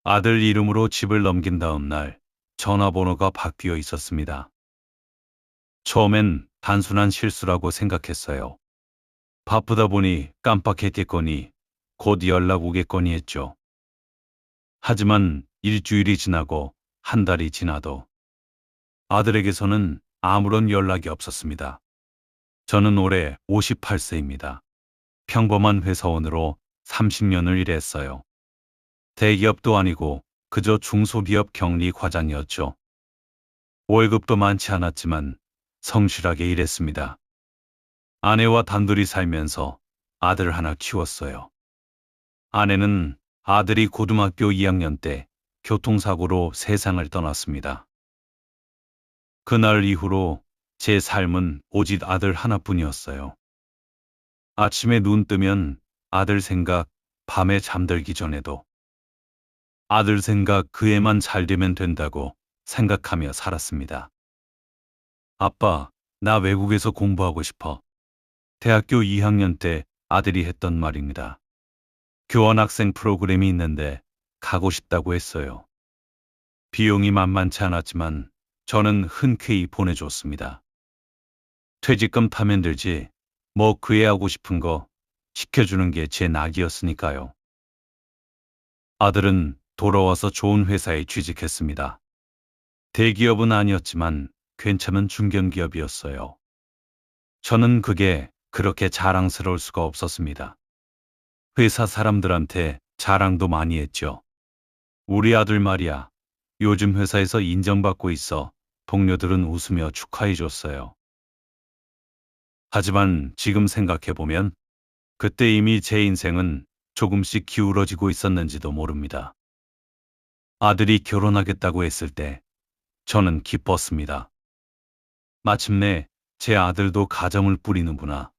아들 이름으로 집을 넘긴 다음 날 전화번호가 바뀌어 있었습니다. 처음엔 단순한 실수라고 생각했어요. 바쁘다 보니 깜빡했겠거니 곧 연락 오겠거니 했죠. 하지만 일주일이 지나고 한 달이 지나도 아들에게서는 아무런 연락이 없었습니다. 저는 올해 58세입니다. 평범한 회사원으로 30년을 일했어요. 대기업도 아니고 그저 중소기업 격리 과장이었죠. 월급도 많지 않았지만 성실하게 일했습니다. 아내와 단둘이 살면서 아들 하나 키웠어요. 아내는 아들이 고등학교 2학년 때 교통사고로 세상을 떠났습니다. 그날 이후로 제 삶은 오직 아들 하나뿐이었어요. 아침에 눈 뜨면 아들 생각, 밤에 잠들기 전에도 아들 생각, 그 애만 잘 되면 된다고 생각하며 살았습니다. 아빠, 나 외국에서 공부하고 싶어. 대학교 2학년 때 아들이 했던 말입니다. 교환학생 프로그램이 있는데 가고 싶다고 했어요. 비용이 만만치 않았지만 저는 흔쾌히 보내줬습니다. 퇴직금 타면 들지 뭐 그 애 하고 싶은 거 시켜주는 게 제 낙이었으니까요. 아들은 돌아와서 좋은 회사에 취직했습니다. 대기업은 아니었지만 괜찮은 중견기업이었어요. 저는 그게 그렇게 자랑스러울 수가 없었습니다. 회사 사람들한테 자랑도 많이 했죠. 우리 아들 말이야. 요즘 회사에서 인정받고 있어. 동료들은 웃으며 축하해줬어요. 하지만 지금 생각해보면 그때 이미 제 인생은 조금씩 기울어지고 있었는지도 모릅니다. 아들이 결혼하겠다고 했을 때 저는 기뻤습니다. 마침내 제 아들도 가정을 꾸리는구나.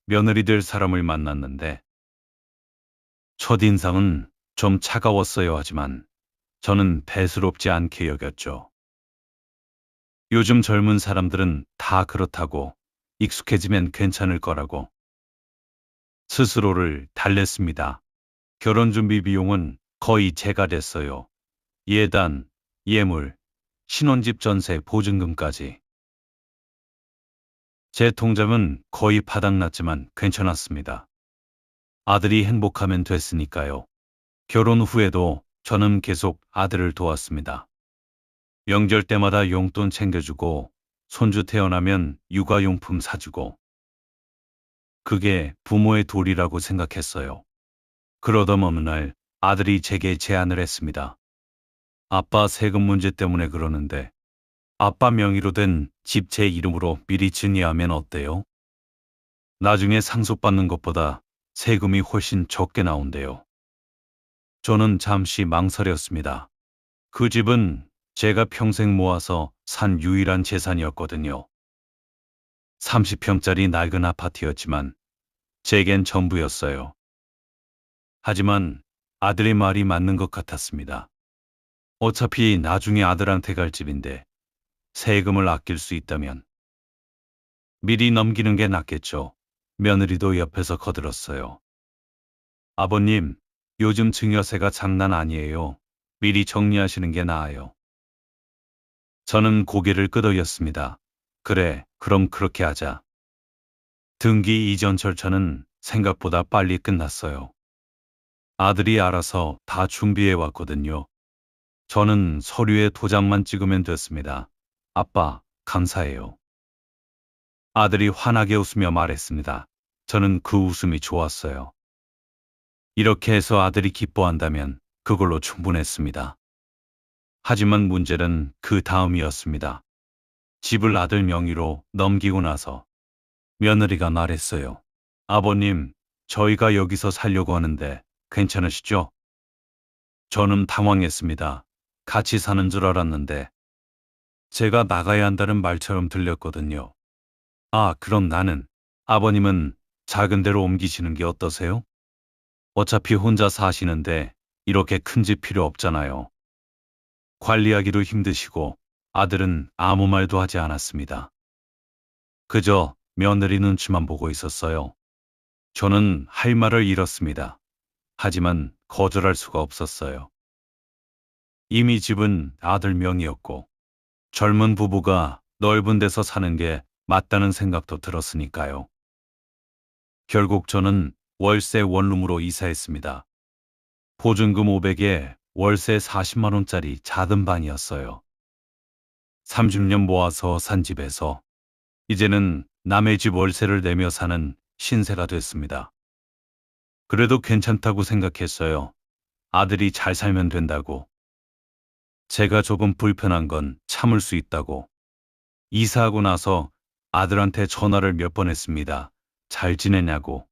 며느리 될 사람을 만났는데 첫인상은 좀 차가웠어야 하지만 저는 대수롭지 않게 여겼죠. 요즘 젊은 사람들은 다 그렇다고 익숙해지면 괜찮을 거라고 스스로를 달랬습니다. 결혼 준비 비용은 거의 제가 냈어요. 예단, 예물, 신혼집 전세 보증금까지. 제 통장은 거의 바닥났지만 괜찮았습니다. 아들이 행복하면 됐으니까요. 결혼 후에도 저는 계속 아들을 도왔습니다. 명절 때마다 용돈 챙겨주고 손주 태어나면 육아용품 사주고 그게 부모의 도리라고 생각했어요. 그러던 어느 날 아들이 제게 제안을 했습니다. 아빠 세금 문제 때문에 그러는데 아빠 명의로 된 집 제 이름으로 미리 증여하면 어때요? 나중에 상속받는 것보다 세금이 훨씬 적게 나온대요. 저는 잠시 망설였습니다. 그 집은 제가 평생 모아서 산 유일한 재산이었거든요. 30평짜리 낡은 아파트였지만 제겐 전부였어요. 하지만 아들의 말이 맞는 것 같았습니다. 어차피 나중에 아들한테 갈 집인데 세금을 아낄 수 있다면 미리 넘기는 게 낫겠죠. 며느리도 옆에서 거들었어요. 아버님, 요즘 증여세가 장난 아니에요. 미리 정리하시는 게 나아요. 저는 고개를 끄덕였습니다. 그래, 그럼 그렇게 하자. 등기 이전 절차는 생각보다 빨리 끝났어요. 아들이 알아서 다 준비해 왔거든요. 저는 서류에 도장만 찍으면 됐습니다. 아빠, 감사해요. 아들이 환하게 웃으며 말했습니다. 저는 그 웃음이 좋았어요. 이렇게 해서 아들이 기뻐한다면 그걸로 충분했습니다. 하지만 문제는 그 다음이었습니다. 집을 아들 명의로 넘기고 나서 며느리가 말했어요. 아버님, 저희가 여기서 살려고 하는데 괜찮으시죠? 저는 당황했습니다. 같이 사는 줄 알았는데 제가 나가야 한다는 말처럼 들렸거든요. 아, 그럼 나는 아버님은 작은 데로 옮기시는 게 어떠세요? 어차피 혼자 사시는데 이렇게 큰 집 필요 없잖아요. 관리하기도 힘드시고 아들은 아무 말도 하지 않았습니다. 그저 며느리 눈치만 보고 있었어요. 저는 할 말을 잃었습니다. 하지만 거절할 수가 없었어요. 이미 집은 아들 명의였고 젊은 부부가 넓은 데서 사는 게 맞다는 생각도 들었으니까요. 결국 저는 월세 원룸으로 이사했습니다. 보증금 500에 월세 40만 원짜리 작은 방이었어요. 30년 모아서 산 집에서 이제는 남의 집 월세를 내며 사는 신세가 됐습니다. 그래도 괜찮다고 생각했어요. 아들이 잘 살면 된다고. 제가 조금 불편한 건 참을 수 있다고. 이사하고 나서 아들한테 전화를 몇 번 했습니다. 잘 지내냐고.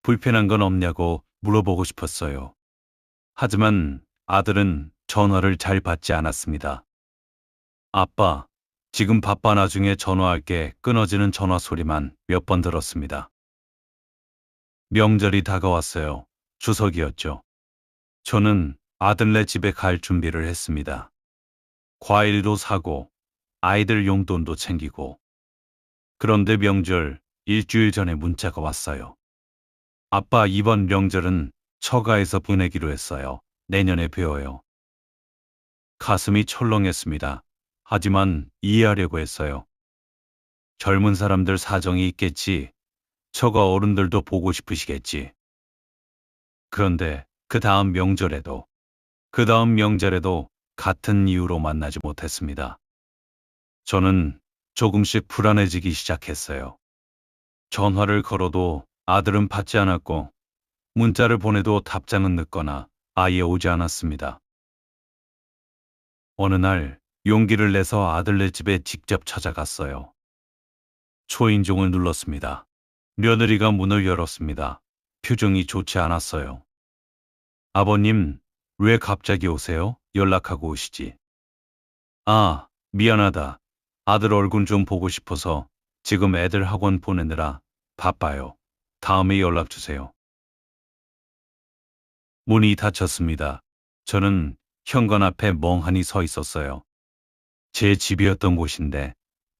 불편한 건 없냐고 물어보고 싶었어요. 하지만 아들은 전화를 잘 받지 않았습니다. 아빠, 지금 바빠 나중에 전화할게 끊어지는 전화 소리만 몇 번 들었습니다. 명절이 다가왔어요. 추석이었죠. 저는 아들네 집에 갈 준비를 했습니다. 과일도 사고 아이들 용돈도 챙기고. 그런데 명절 일주일 전에 문자가 왔어요. 아빠 이번 명절은 처가에서 보내기로 했어요. 내년에 뵈어요. 가슴이 철렁했습니다. 하지만 이해하려고 했어요. 젊은 사람들 사정이 있겠지. 처가 어른들도 보고 싶으시겠지. 그런데 그 다음 명절에도 같은 이유로 만나지 못했습니다. 저는 조금씩 불안해지기 시작했어요. 전화를 걸어도 아들은 받지 않았고 문자를 보내도 답장은 늦거나 아예 오지 않았습니다. 어느 날 용기를 내서 아들네 집에 직접 찾아갔어요. 초인종을 눌렀습니다. 며느리가 문을 열었습니다. 표정이 좋지 않았어요. 아버님, 왜 갑자기 오세요? 연락하고 오시지. 아, 미안하다. 아들 얼굴 좀 보고 싶어서 지금 애들 학원 보내느라 바빠요. 다음에 연락 주세요. 문이 닫혔습니다. 저는 현관 앞에 멍하니 서 있었어요. 제 집이었던 곳인데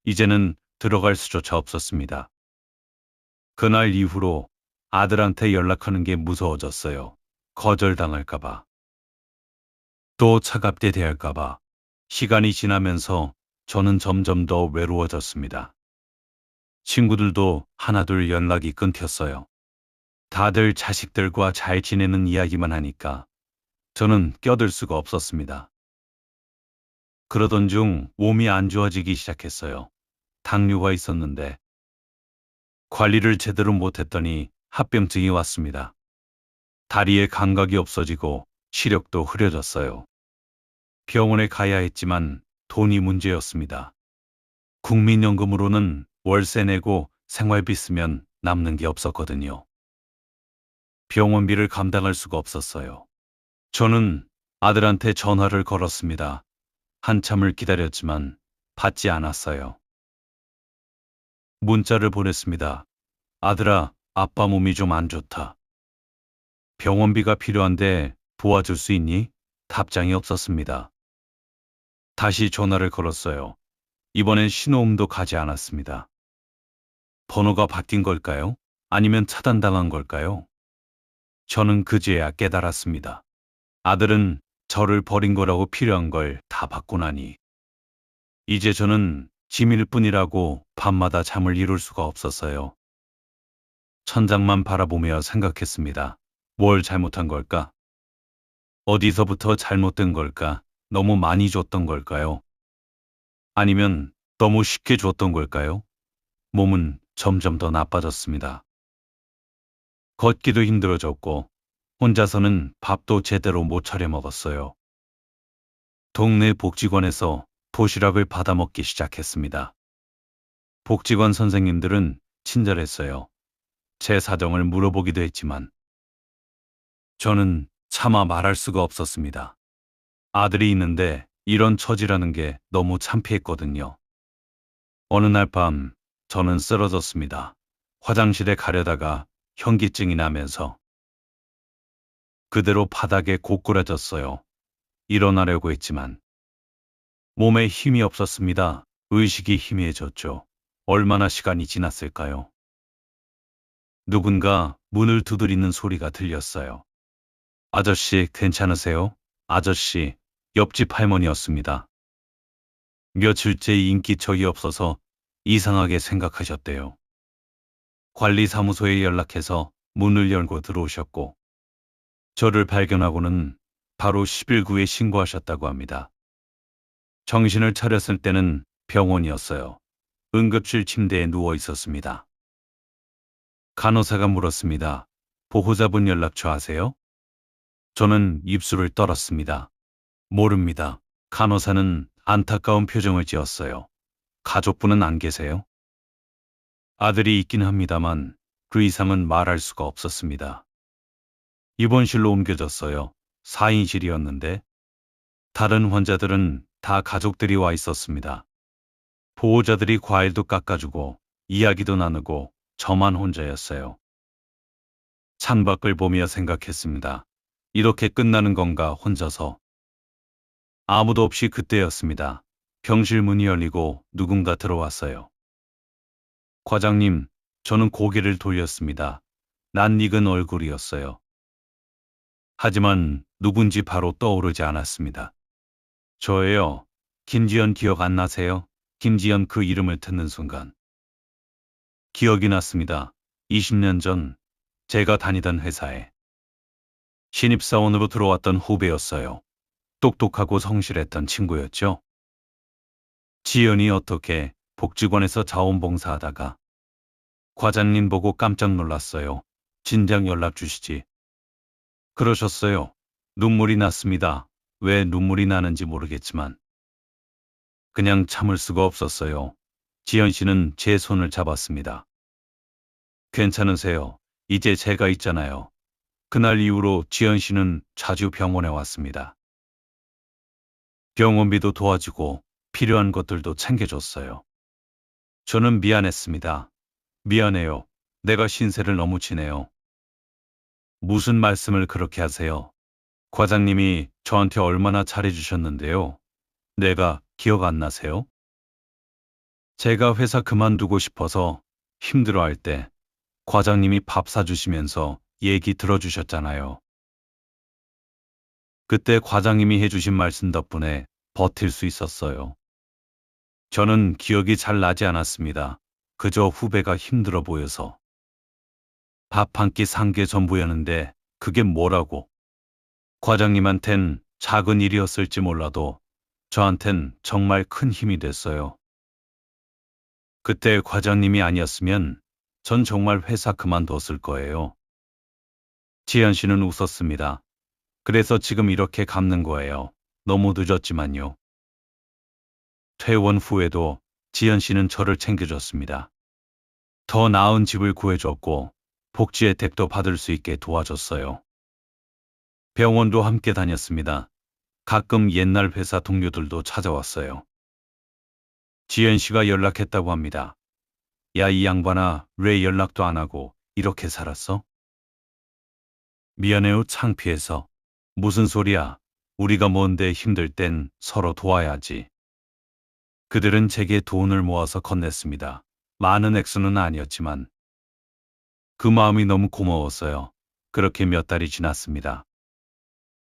이제는 들어갈 수조차 없었습니다. 그날 이후로 아들한테 연락하는 게 무서워졌어요. 거절당할까봐. 또 차갑게 대할까봐. 시간이 지나면서 저는 점점 더 외로워졌습니다. 친구들도 하나둘 연락이 끊겼어요. 다들 자식들과 잘 지내는 이야기만 하니까 저는 껴들 수가 없었습니다. 그러던 중 몸이 안 좋아지기 시작했어요. 당뇨가 있었는데 관리를 제대로 못했더니 합병증이 왔습니다. 다리에 감각이 없어지고 시력도 흐려졌어요. 병원에 가야 했지만 돈이 문제였습니다. 국민연금으로는 월세 내고 생활비 쓰면 남는 게 없었거든요. 병원비를 감당할 수가 없었어요. 저는 아들한테 전화를 걸었습니다. 한참을 기다렸지만 받지 않았어요. 문자를 보냈습니다. 아들아, 아빠 몸이 좀 안 좋다. 병원비가 필요한데 도와줄 수 있니? 답장이 없었습니다. 다시 전화를 걸었어요. 이번엔 신호음도 가지 않았습니다. 번호가 바뀐 걸까요? 아니면 차단당한 걸까요? 저는 그제야 깨달았습니다. 아들은 저를 버린 거라고 필요한 걸 다 받고 나니 이제 저는 짐일 뿐이라고 밤마다 잠을 이룰 수가 없었어요. 천장만 바라보며 생각했습니다. 뭘 잘못한 걸까? 어디서부터 잘못된 걸까? 너무 많이 줬던 걸까요? 아니면 너무 쉽게 줬던 걸까요? 몸은 점점 더 나빠졌습니다. 걷기도 힘들어졌고 혼자서는 밥도 제대로 못 차려 먹었어요. 동네 복지관에서 도시락을 받아먹기 시작했습니다. 복지관 선생님들은 친절했어요. 제 사정을 물어보기도 했지만 저는 차마 말할 수가 없었습니다. 아들이 있는데 이런 처지라는 게 너무 창피했거든요. 어느 날 밤 저는 쓰러졌습니다. 화장실에 가려다가 현기증이 나면서 그대로 바닥에 고꾸라졌어요. 일어나려고 했지만 몸에 힘이 없었습니다. 의식이 희미해졌죠. 얼마나 시간이 지났을까요? 누군가 문을 두드리는 소리가 들렸어요. 아저씨, 괜찮으세요? 아저씨, 옆집 할머니였습니다. 며칠째 인기척이 없어서 이상하게 생각하셨대요. 관리사무소에 연락해서 문을 열고 들어오셨고, 저를 발견하고는 바로 119에 신고하셨다고 합니다. 정신을 차렸을 때는 병원이었어요. 응급실 침대에 누워 있었습니다. 간호사가 물었습니다. 보호자분 연락처 아세요? 저는 입술을 떨었습니다. 모릅니다. 간호사는 안타까운 표정을 지었어요. 가족분은 안 계세요? 아들이 있긴 합니다만 그 이상은 말할 수가 없었습니다. 입원실로 옮겨졌어요. 4인실이었는데 다른 환자들은 다 가족들이 와 있었습니다. 보호자들이 과일도 깎아주고 이야기도 나누고 저만 혼자였어요. 창밖을 보며 생각했습니다. 이렇게 끝나는 건가 혼자서. 아무도 없이 그때였습니다. 병실 문이 열리고 누군가 들어왔어요. 과장님, 저는 고개를 돌렸습니다. 낯익은 얼굴이었어요. 하지만 누군지 바로 떠오르지 않았습니다. 저예요. 김지연 기억 안 나세요? 김지연 그 이름을 듣는 순간. 기억이 났습니다. 20년 전 제가 다니던 회사에 신입사원으로 들어왔던 후배였어요. 똑똑하고 성실했던 친구였죠. 지연이 어떻게 복지관에서 자원봉사하다가 과장님 보고 깜짝 놀랐어요. 진작 연락 주시지. 그러셨어요. 눈물이 났습니다. 왜 눈물이 나는지 모르겠지만 그냥 참을 수가 없었어요. 지연 씨는 제 손을 잡았습니다. 괜찮으세요? 이제 제가 있잖아요. 그날 이후로 지연 씨는 자주 병원에 왔습니다. 병원비도 도와주고 필요한 것들도 챙겨줬어요. 저는 미안했습니다. 미안해요. 내가 신세를 너무 지네요. 무슨 말씀을 그렇게 하세요? 과장님이 저한테 얼마나 잘해주셨는데요. 내가 기억 안 나세요? 제가 회사 그만두고 싶어서 힘들어할 때 과장님이 밥 사주시면서 얘기 들어주셨잖아요. 그때 과장님이 해주신 말씀 덕분에 버틸 수 있었어요. 저는 기억이 잘 나지 않았습니다. 그저 후배가 힘들어 보여서. 밥 한 끼 산 게 전부였는데 그게 뭐라고. 과장님한텐 작은 일이었을지 몰라도 저한텐 정말 큰 힘이 됐어요. 그때 과장님이 아니었으면 전 정말 회사 그만뒀을 거예요. 지연 씨는 웃었습니다. 그래서 지금 이렇게 갚는 거예요. 너무 늦었지만요. 퇴원 후에도 지연 씨는 저를 챙겨줬습니다. 더 나은 집을 구해줬고 복지 혜택도 받을 수 있게 도와줬어요. 병원도 함께 다녔습니다. 가끔 옛날 회사 동료들도 찾아왔어요. 지연 씨가 연락했다고 합니다. 야, 이 양반아, 왜 연락도 안 하고 이렇게 살았어? 미안해요, 창피해서. 무슨 소리야. 우리가 뭔데 힘들 땐 서로 도와야지. 그들은 제게 돈을 모아서 건넸습니다. 많은 액수는 아니었지만 그 마음이 너무 고마웠어요. 그렇게 몇 달이 지났습니다.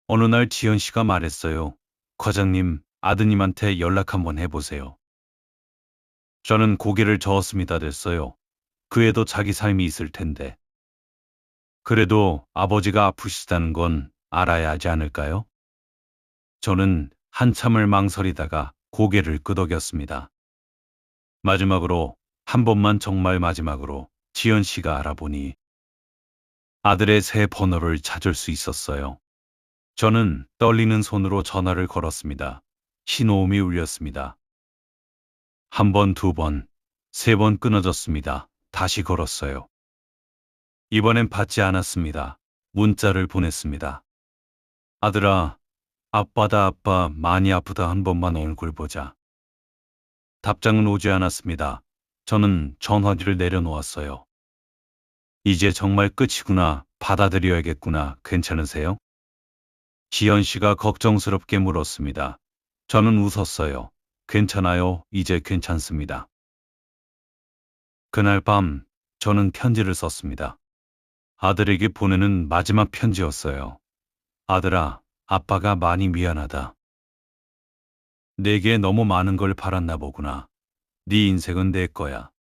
어느 날 지연 씨가 말했어요. 과장님, 아드님한테 연락 한번 해보세요. 저는 고개를 저었습니다. 됐어요. 그 애도 자기 삶이 있을 텐데. 그래도 아버지가 아프시다는 건 알아야 하지 않을까요? 저는 한참을 망설이다가 고개를 끄덕였습니다. 마지막으로, 한 번만 정말 마지막으로 지연 씨가 알아보니 아들의 새 번호를 찾을 수 있었어요. 저는 떨리는 손으로 전화를 걸었습니다. 신호음이 울렸습니다. 한 번, 두 번, 세 번 끊어졌습니다. 다시 걸었어요. 이번엔 받지 않았습니다. 문자를 보냈습니다. 아들아, 아빠다 아빠 많이 아프다 한 번만 얼굴 보자. 답장은 오지 않았습니다. 저는 전화기를 내려놓았어요. 이제 정말 끝이구나. 받아들여야겠구나. 괜찮으세요? 지연 씨가 걱정스럽게 물었습니다. 저는 웃었어요. 괜찮아요. 이제 괜찮습니다. 그날 밤 저는 편지를 썼습니다. 아들에게 보내는 마지막 편지였어요. 아들아, 아빠가 많이 미안하다. 내게 너무 많은 걸 바랐나 보구나. 네 인생은 내 거야.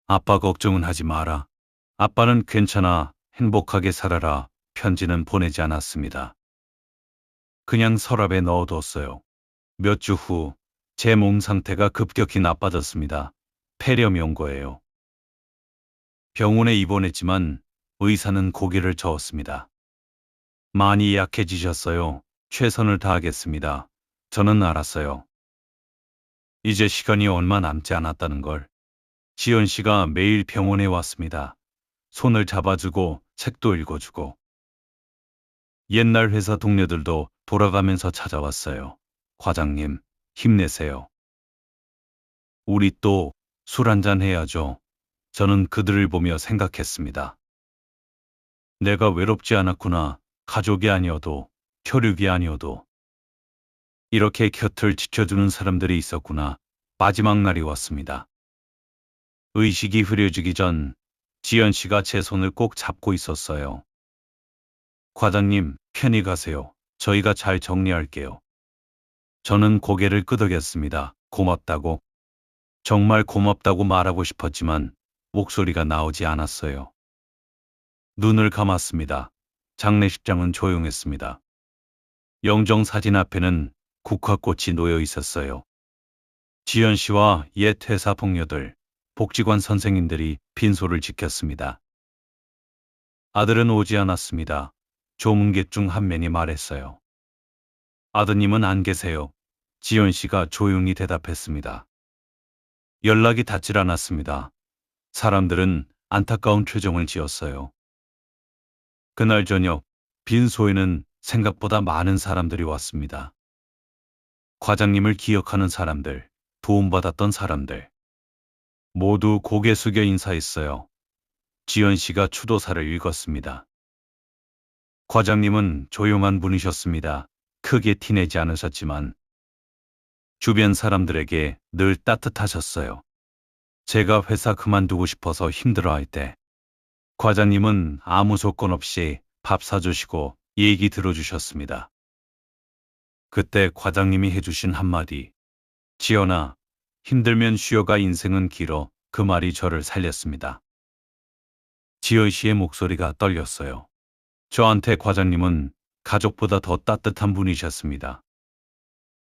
아빠 걱정은 하지 마라. 아빠는 괜찮아. 행복하게 살아라. 편지는 보내지 않았습니다. 그냥 서랍에 넣어뒀어요. 몇 주 후, 제 몸 상태가 급격히 나빠졌습니다. 폐렴이 온 거예요. 병원에 입원했지만 의사는 고개를 저었습니다. 많이 약해지셨어요. 최선을 다하겠습니다. 저는 알았어요. 이제 시간이 얼마 남지 않았다는 걸. 지연 씨가 매일 병원에 왔습니다. 손을 잡아주고 책도 읽어주고. 옛날 회사 동료들도 돌아가면서 찾아왔어요. 과장님, 힘내세요. 우리 또 술 한잔 해야죠. 저는 그들을 보며 생각했습니다. 내가 외롭지 않았구나. 가족이 아니어도, 혈육이 아니어도. 이렇게 곁을 지켜주는 사람들이 있었구나. 마지막 날이 왔습니다. 의식이 흐려지기 전 지연 씨가 제 손을 꼭 잡고 있었어요. 과장님, 편히 가세요. 저희가 잘 정리할게요. 저는 고개를 끄덕였습니다. 고맙다고. 정말 고맙다고 말하고 싶었지만 목소리가 나오지 않았어요. 눈을 감았습니다. 장례식장은 조용했습니다. 영정사진 앞에는 국화꽃이 놓여 있었어요. 지연 씨와 옛 회사 동료들, 복지관 선생님들이 빈소를 지켰습니다. 아들은 오지 않았습니다. 조문객 중 한 명이 말했어요. 아드님은 안 계세요. 지연 씨가 조용히 대답했습니다. 연락이 닿질 않았습니다. 사람들은 안타까운 표정을 지었어요. 그날 저녁, 빈소에는 생각보다 많은 사람들이 왔습니다. 과장님을 기억하는 사람들, 도움받았던 사람들. 모두 고개 숙여 인사했어요. 지연 씨가 추도사를 읽었습니다. 과장님은 조용한 분이셨습니다. 크게 티내지 않으셨지만 주변 사람들에게 늘 따뜻하셨어요. 제가 회사 그만두고 싶어서 힘들어할 때 과장님은 아무 조건 없이 밥 사주시고 얘기 들어주셨습니다. 그때 과장님이 해주신 한마디. 지연아, 힘들면 쉬어가 인생은 길어. 그 말이 저를 살렸습니다. 지연 씨의 목소리가 떨렸어요. 저한테 과장님은 가족보다 더 따뜻한 분이셨습니다.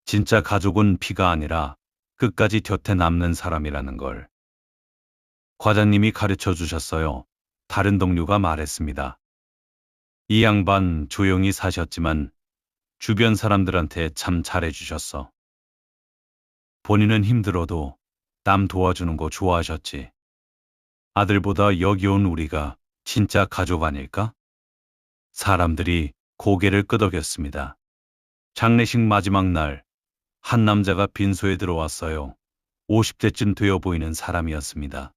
진짜 가족은 피가 아니라 끝까지 곁에 남는 사람이라는 걸. 과장님이 가르쳐 주셨어요. 다른 동료가 말했습니다. 이 양반 조용히 사셨지만 주변 사람들한테 참 잘해주셨어. 본인은 힘들어도 남 도와주는 거 좋아하셨지. 아들보다 여기 온 우리가 진짜 가족 아닐까? 사람들이 고개를 끄덕였습니다. 장례식 마지막 날, 한 남자가 빈소에 들어왔어요. 50대쯤 되어 보이는 사람이었습니다.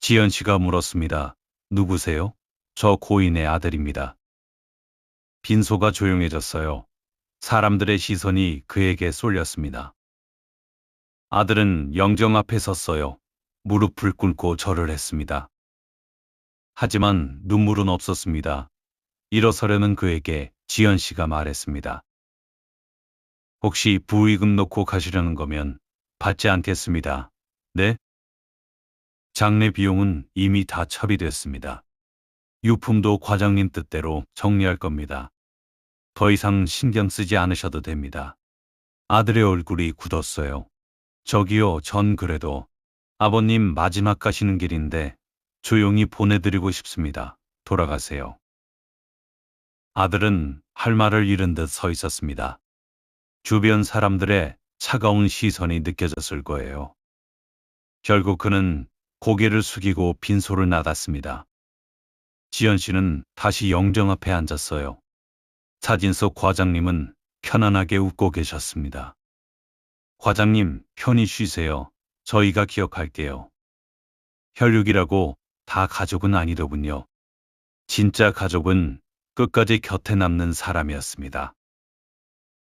지연 씨가 물었습니다. 누구세요? 저 고인의 아들입니다. 빈소가 조용해졌어요. 사람들의 시선이 그에게 쏠렸습니다. 아들은 영정 앞에 섰어요. 무릎을 꿇고 절을 했습니다. 하지만 눈물은 없었습니다. 일어서려는 그에게 지연 씨가 말했습니다. 혹시 부의금 놓고 가시려는 거면 받지 않겠습니다. 네? 장례 비용은 이미 다 처리됐습니다. 유품도 과장님 뜻대로 정리할 겁니다. 더 이상 신경 쓰지 않으셔도 됩니다. 아들의 얼굴이 굳었어요. 저기요, 전 그래도 아버님 마지막 가시는 길인데 조용히 보내드리고 싶습니다. 돌아가세요. 아들은 할 말을 잃은 듯 서 있었습니다. 주변 사람들의 차가운 시선이 느껴졌을 거예요. 결국 그는 고개를 숙이고 빈소를 나갔습니다. 지연 씨는 다시 영정 앞에 앉았어요. 사진 속 과장님은 편안하게 웃고 계셨습니다. 과장님, 편히 쉬세요. 저희가 기억할게요. 혈육이라고 다 가족은 아니더군요. 진짜 가족은 끝까지 곁에 남는 사람이었습니다.